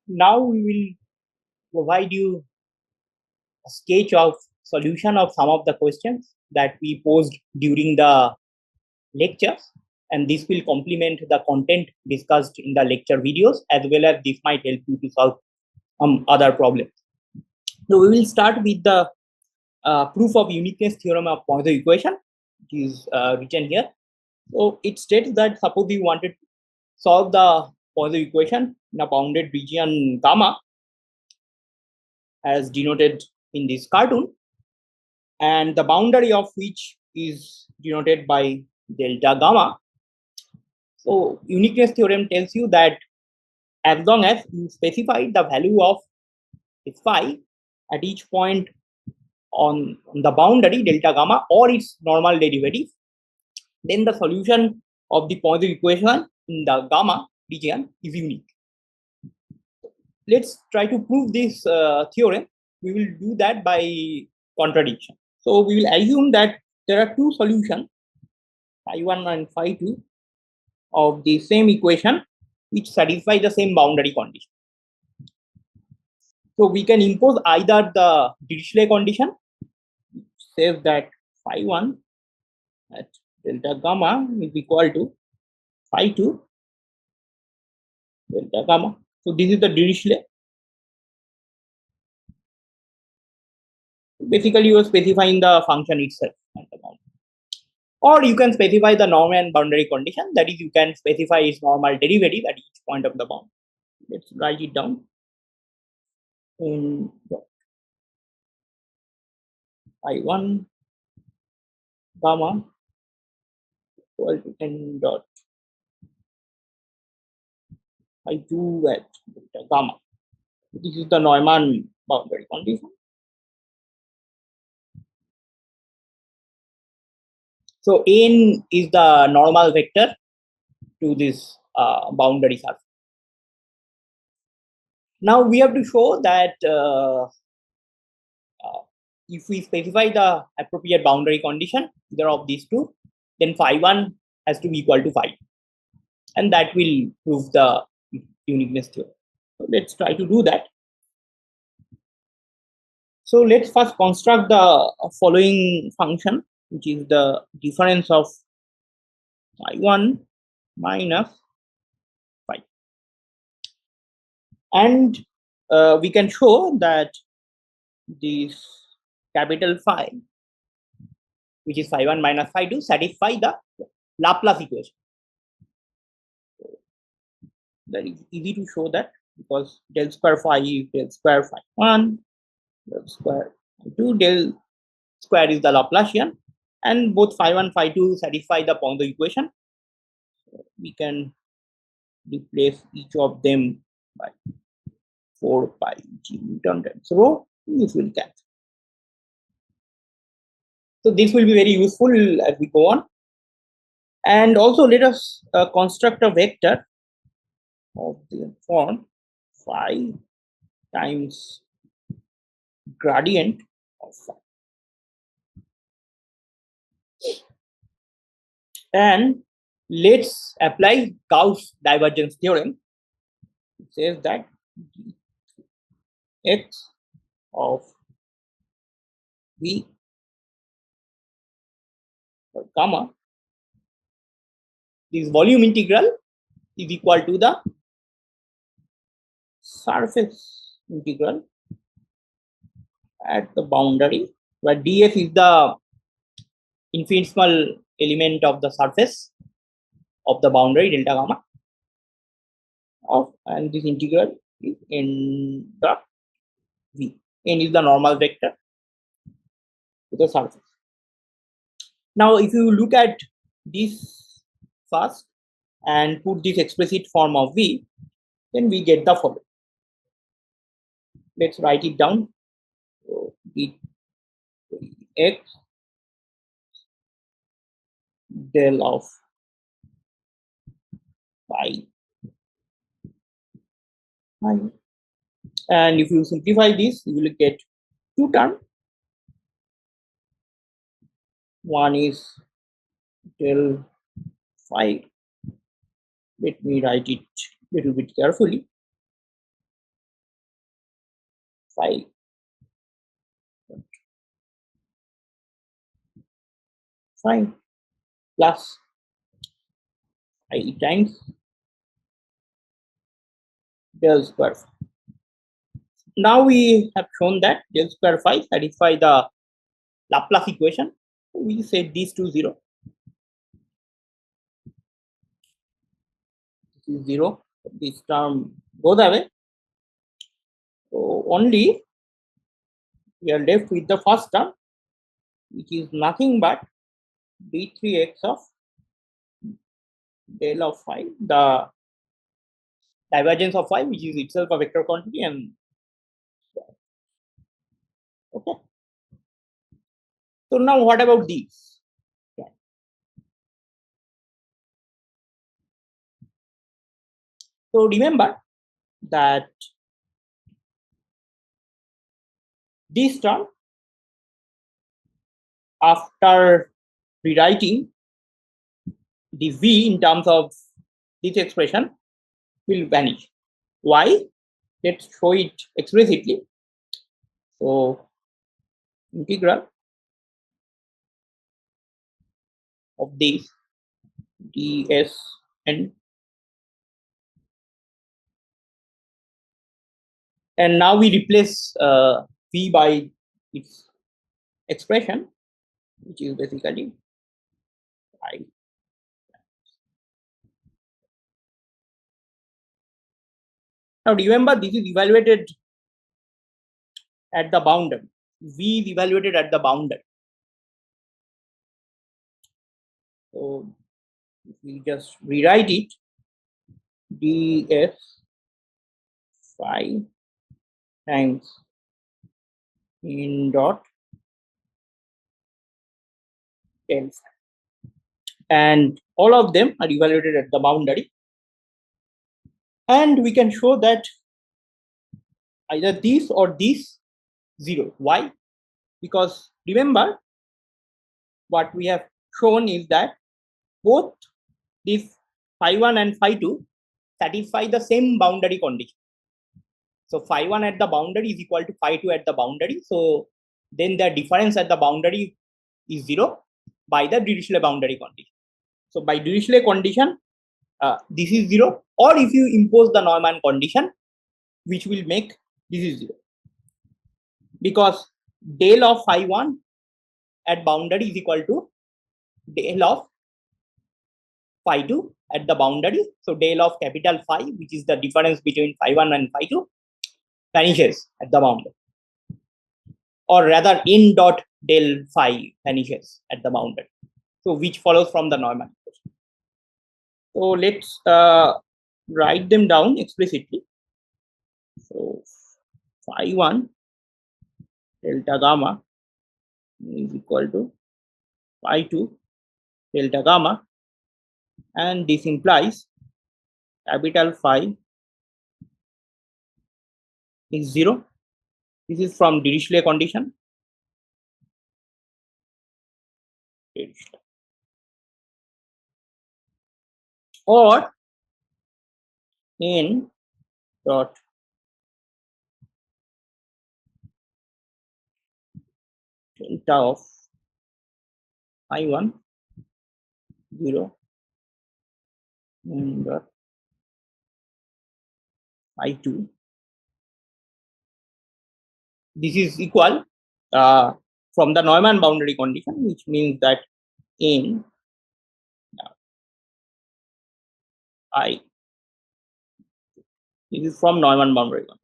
now we will provide you a sketch of solution of some of the questions that we posed during the lectures, and this will complement the content discussed in the lecture videos, as well as this might help you to solve other problems. So we will start with the proof of uniqueness theorem of Poisson equation, which is written here. So it states that suppose you wanted to solve the Poisson equation in a bounded region gamma, as denoted in this cartoon, and the boundary of which is denoted by delta gamma. So uniqueness theorem tells you that as long as you specify the value of phi at each point on the boundary delta gamma or its normal derivative, then the solution of the Poisson equation in the gamma region is unique. Let's try to prove this theorem. We will do that by contradiction. So we will assume that there are two solutions, phi1 and phi2, of the same equation which satisfy the same boundary condition. So we can impose either the Dirichlet condition, which says that phi1 at delta gamma is equal to phi2 delta gamma. So this is the Dirichlet. Basically, you are specifying the function itself at the boundary. Or you can specify the norm and boundary condition, that is, you can specify its normal derivative at each point of the bound. Let's write it down in I1 gamma equal to n dot I2 at delta gamma. This is the Neumann boundary condition. So n is the normal vector to this boundary surface. Now we have to show that if we specify the appropriate boundary condition, either of these two, then phi1 has to be equal to phi, and that will prove the uniqueness theorem. So let's try to do that. So let's first construct the following function, which is the difference of phi1 minus phi, and we can show that this capital phi, which is phi1 minus phi2, satisfy the Laplace equation. Very easy to show that, because del square phi is del square phi1, del square phi2, del square is the Laplacian, and both phi1 phi2 satisfy the Poisson equation. So we can replace each of them by 4 pi g Newton times rho. This will cancel. So this will be very useful as we go on. And also let us construct a vector of the form phi times gradient of phi. And let's apply Gauss divergence theorem. It says that x of v or gamma, this volume integral is equal to the surface integral at the boundary, where ds is the infinitesimal element of the surface of the boundary delta gamma of, and this integral is n dot v. N is the normal vector to the surface. Now if you look at this first and put this explicit form of v, then we get the following. Let's write it down. So x del of phi, and if you simplify this, you will get two terms. One is del phi. Let me write it a little bit carefully. phi phi plus I times del square phi. Now we have shown that del square phi satisfy the Laplace equation. We set these to 0. This is 0. This term goes away. So only we are left with the first term, which is nothing but d3x of del of phi, the divergence of phi, which is itself a vector quantity, and okay. So now what about these? Yeah. So remember that this term, after rewriting the v in terms of this expression, will vanish. Why? Let's show it explicitly. So integral of this ds and now we replace v by its expression, which is basically I. Now remember, this is evaluated at the boundary. V is evaluated at the boundary. So if we just rewrite it, ds phi times in dot del phi, and all of them are evaluated at the boundary, and we can show that either this or this 0. Why? Because remember, what we have shown is that both this phi 1 and phi 2 satisfy the same boundary condition. So phi 1 at the boundary is equal to phi 2 at the boundary. So then the difference at the boundary is 0 by the Dirichlet boundary condition. So by Dirichlet condition, this is 0, or if you impose the Neumann condition, which will make this is 0. Because del of phi 1 at boundary is equal to del of phi 2 at the boundary. So del of capital phi, which is the difference between phi 1 and phi 2, vanishes at the boundary. Or rather, n dot del phi vanishes at the boundary. So which follows from the Neumann equation. So let's write them down explicitly. So phi 1 delta gamma is equal to phi 2 delta gamma, and this implies capital phi is 0. This is from Dirichlet condition. Or n dot delta of phi 1 0 and phi 2. This is equal from the Neumann boundary condition, which means that n I, this is from Neumann boundary condition.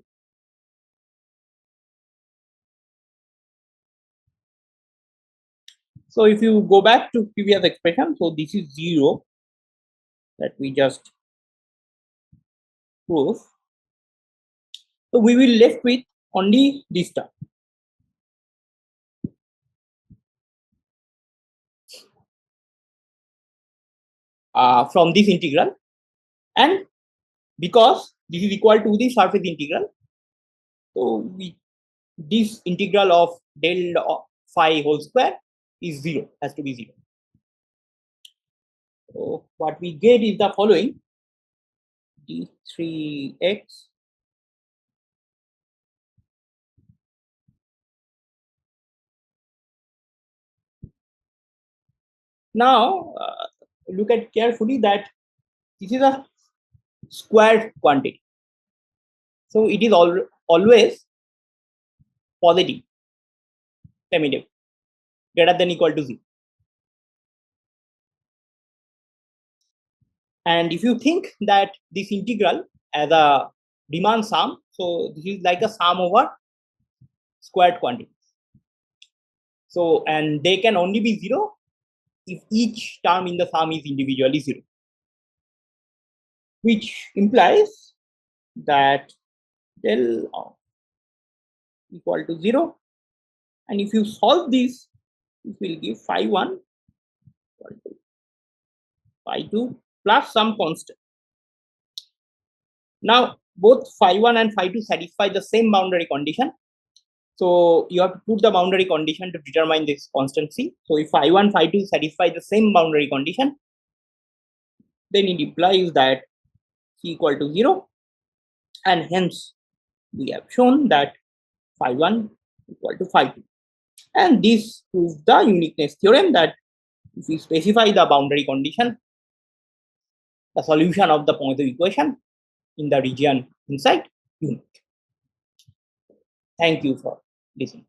So if you go back to previous expression, so this is 0 that we just proved. So we will left with only this term. From this integral, and because this is equal to the surface integral, so this integral of del phi whole square is 0, has to be 0. So what we get is the following: d3x Now, look at carefully that this is a squared quantity. So it is always positive, primitive, greater than equal to 0. And if you think that this integral as a Riemann sum, so this is like a sum over squared quantities. So, and they can only be 0 if each term in the sum is individually 0, which implies that del equal to 0. And if you solve this, it will give phi1 equal to phi2 plus some constant. Now, both phi1 and phi2 satisfy the same boundary condition. So you have to put the boundary condition to determine this constancy. So if phi1, phi2 satisfy the same boundary condition, then it implies that c equal to 0. And hence, we have shown that phi1 equal to phi2. And this proves the uniqueness theorem that if we specify the boundary condition, the solution of the Poisson equation in the region inside unique. Thank you for listening.